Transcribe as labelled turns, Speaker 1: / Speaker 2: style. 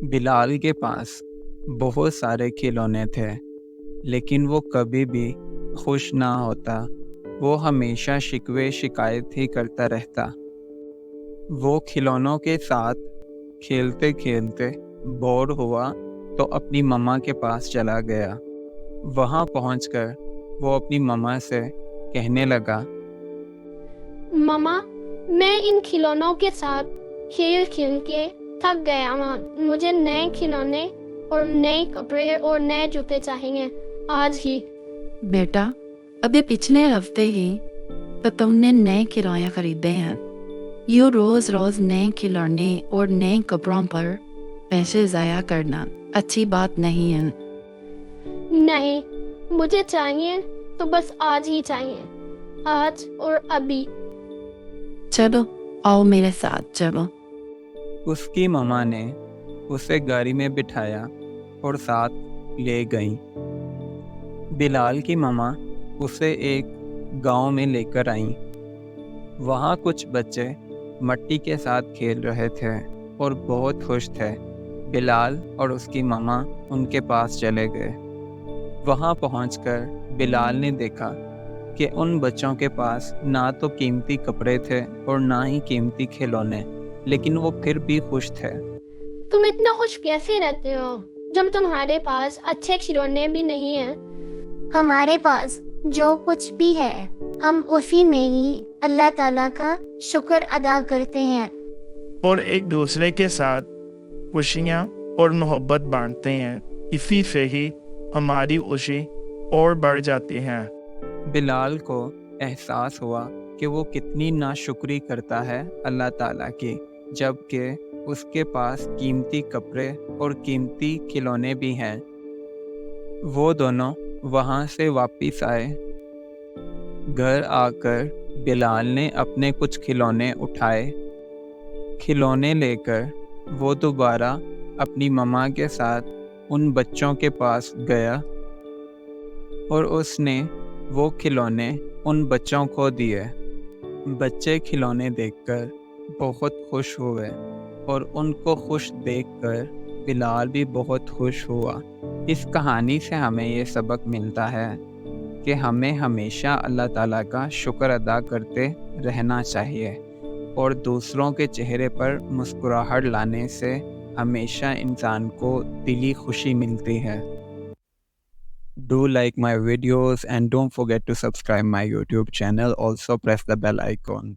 Speaker 1: بلال کے پاس بہت سارے کھلونے تھے، لیکن وہ کبھی بھی خوش نہ ہوتا۔ وہ ہمیشہ شکوے شکایت ہی کرتا رہتا۔ وہ کھلونوں کے ساتھ کھیلتے کھیلتے بور ہوا تو اپنی مما کے پاس چلا گیا۔ وہاں پہنچ کر وہ اپنی مما سے کہنے لگا،
Speaker 2: مما، میں ان کھلونوں کے ساتھ کھیل کھیل کے تھک گیا ہوں۔ مجھے نئے کھلونے اور نئے کپڑے اور نئے جوتے چاہیے آج ہی۔
Speaker 3: بیٹا، ابھی پچھلے ہفتے ہی تو تم نے نئے کھلونے خریدے ہیں۔ یہ روز روز نئے کھلونے اور نئے کپڑوں پر پیسے ضائع کرنا اچھی بات نہیں ہے۔
Speaker 2: نہیں، مجھے چاہیے تو بس آج ہی چاہیے، آج اور ابھی۔
Speaker 3: چلو آؤ میرے ساتھ چلو۔
Speaker 1: اس کی مما نے اسے گاڑی میں بٹھایا اور ساتھ لے گئیں۔ بلال کی مما اسے ایک گاؤں میں لے کر آئیں۔ وہاں کچھ بچے مٹی کے ساتھ کھیل رہے تھے اور بہت خوش تھے۔ بلال اور اس کی مما ان کے پاس چلے گئے۔ وہاں پہنچ کر بلال نے دیکھا کہ ان بچوں کے پاس نہ تو قیمتی کپڑے تھے اور نہ ہی قیمتی کھلونے، لیکن وہ پھر بھی خوش تھے۔
Speaker 2: تم اتنا خوش کیسے رہتے ہو جب تمہارے پاس اچھے کھلونے بھی نہیں ہیں؟
Speaker 4: ہمارے پاس جو کچھ بھی ہے ہم اسی میں ہی اللہ تعالیٰ کا شکر ادا کرتے ہیں
Speaker 5: اور ایک دوسرے کے ساتھ خوشیاں اور محبت بانٹتے ہیں۔ اسی سے ہی ہماری خوشی اور بڑھ جاتی ہے۔
Speaker 1: بلال کو احساس ہوا کہ وہ کتنی ناشکری کرتا ہے اللہ تعالیٰ کی، جبکہ اس کے پاس قیمتی کپڑے اور قیمتی کھلونے بھی ہیں۔ وہ دونوں وہاں سے واپس آئے۔ گھر آ کر بلال نے اپنے کچھ کھلونے اٹھائے۔ کھلونے لے کر وہ دوبارہ اپنی مما کے ساتھ ان بچوں کے پاس گیا اور اس نے وہ کھلونے ان بچوں کو دیے۔ بچے کھلونے دیکھ کر بہت خوش ہوئے اور ان کو خوش دیکھ کر بلال بھی بہت خوش ہوا۔ اس کہانی سے ہمیں یہ سبق ملتا ہے کہ ہمیں ہمیشہ اللہ تعالیٰ کا شکر ادا کرتے رہنا چاہیے اور دوسروں کے چہرے پر مسکراہٹ لانے سے ہمیشہ انسان کو دلی خوشی ملتی ہے۔ Do like my videos and don't forget to subscribe my YouTube channel. Also press the bell icon.